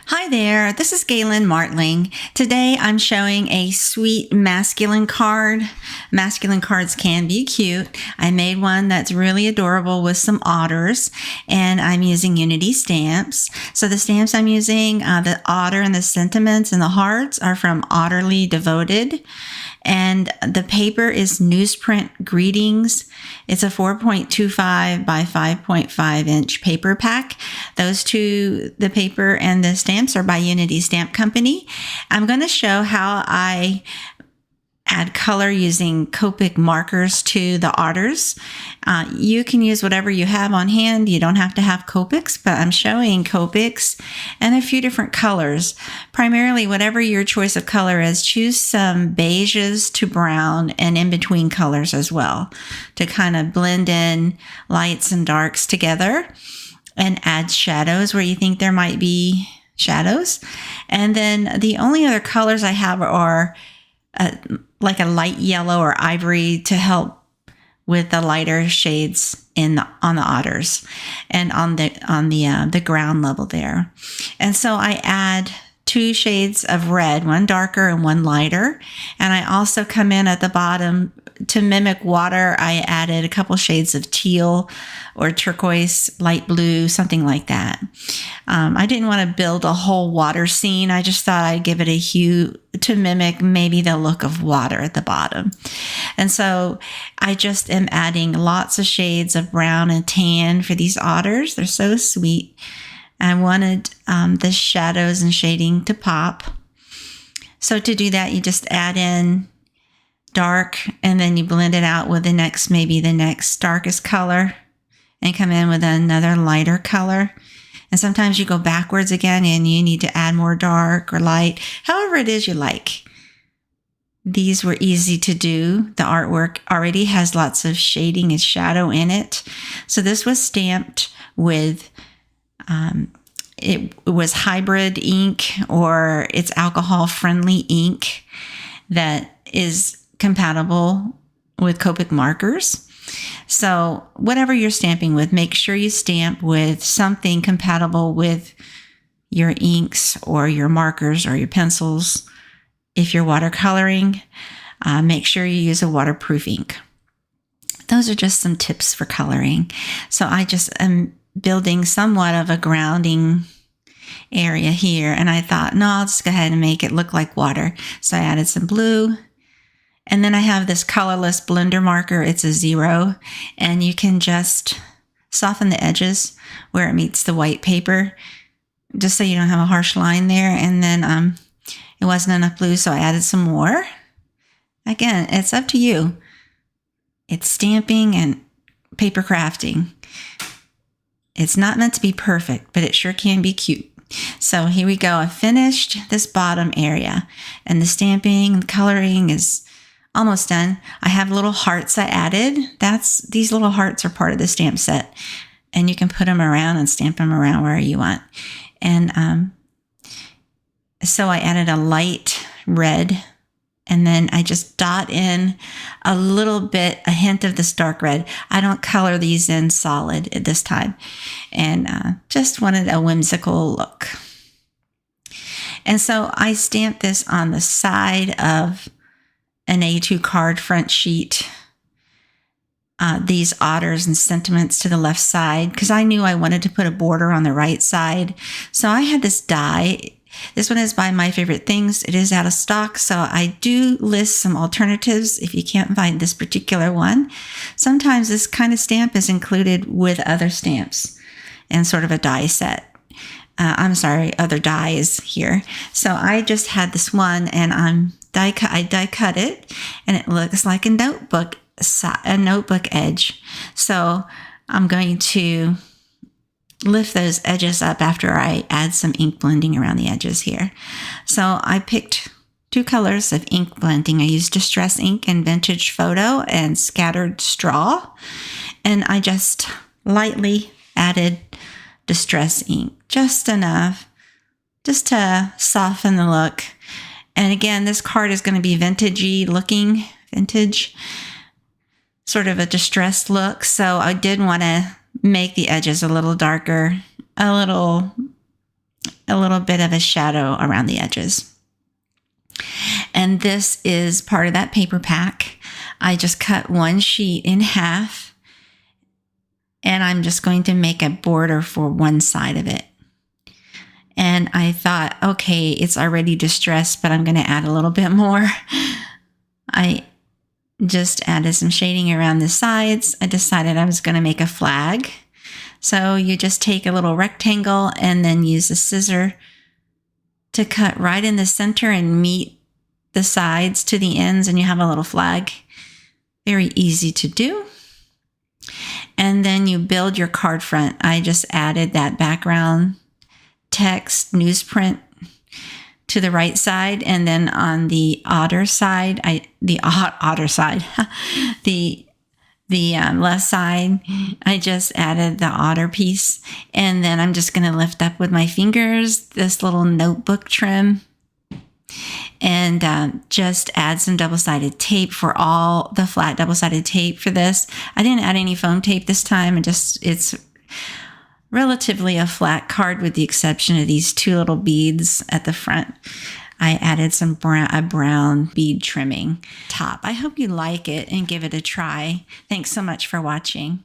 Hi there, this is Galen Martling. Today I'm showing a sweet masculine card. Masculine cards can be cute. I made one that's really adorable with some otters, and I'm using Unity stamps. So the stamps I'm using, the otter and the sentiments and the hearts are from Otterly Devoted. And the paper is newsprint greetings. It's a 4.25 by 5.5 inch paper pack. Those two, the paper and the stamps, are by Unity Stamp Company. I'm going to show how I add color using Copic markers to the otters. You can use whatever you have on hand. You don't have to have Copics, but I'm showing Copics and a few different colors. Primarily, whatever your choice of color is, choose some beiges to brown and in between colors as well to kind of blend in lights and darks together and add shadows where you think there might be shadows. And then the only other colors I have are like a light yellow or ivory to help with the lighter shades on the otters and on the ground level there. And so I add 2 shades of red, one darker and one lighter. And I also come in at the bottom to mimic water. I added a couple shades of teal or turquoise, light blue, something like that. I didn't want to build a whole water scene. I just thought I'd give it a hue to mimic maybe the look of water at the bottom. And so I just am adding lots of shades of brown and tan for these otters. They're so sweet. I wanted the shadows and shading to pop. So to do that, you just add in dark and then you blend it out with the next darkest color and come in with another lighter color. And sometimes you go backwards again and you need to add more dark or light, however it is you like. These were easy to do. The artwork already has lots of shading and shadow in it. So this was stamped with it was hybrid ink, or it's alcohol friendly ink that is compatible with Copic markers. So whatever you're stamping with, make sure you stamp with something compatible with your inks or your markers or your pencils. If you're watercoloring, make sure you use a waterproof ink. Those are just some tips for coloring. So I just am building somewhat of a grounding area here. And I thought, no, I'll just go ahead and make it look like water. So I added some blue. And then I have this colorless blender marker. It's a 0. And you can just soften the edges where it meets the white paper, just so you don't have a harsh line there. And then it wasn't enough blue, so I added some more. Again, it's up to you. It's stamping and paper crafting. It's not meant to be perfect, but it sure can be cute. So here we go. I finished this bottom area, and the stamping and coloring is almost done. I have little hearts I added. These little hearts are part of the stamp set, and you can put them around and stamp them around where you want. And so I added a light red, and then I just dot in a hint of this dark red. I don't color these in solid at this time, and just wanted a whimsical look. And so I stamped this on the side of an A2 card front sheet. These otters and sentiments to the left side, because I knew I wanted to put a border on the right side. So I had this die. This one is by My Favorite Things. It is out of stock, so I do list some alternatives if you can't find this particular one. Sometimes this kind of stamp is included with other stamps and sort of a die set. Other dies here. So I just had this one, and I die cut it, and it looks like a notebook edge. So I'm going to lift those edges up after I add some ink blending around the edges here. So I picked 2 colors of ink blending. I used Distress ink and Vintage Photo and Scattered Straw. And I just lightly added Distress ink, just enough, just to soften the look. And again, this card is going to be vintagey looking, vintage, sort of a distressed look. So I did want to make the edges a little darker, a little a little bit of a shadow around the edges. And this is part of that paper pack. I just cut one sheet in half, and I'm just going to make a border for one side of it. And I thought, okay, it's already distressed, but I'm going to add a little bit more. I just added some shading around the sides. I decided I was going to make a flag. So you just take a little rectangle and then use a scissor to cut right in the center and meet the sides to the ends, and you have a little flag. Very easy to do. And then you build your card front. I just added that background text newsprint to the right side, and then on the otter side, the left side, I just added the otter piece, and then I'm just going to lift up with my fingers this little notebook trim, and just add some double-sided tape for all the flat double-sided tape for this. I didn't add any foam tape this time. It's relatively a flat card with the exception of these two little beads at the front. I added a brown bead trimming top. I hope you like it and give it a try. Thanks so much for watching.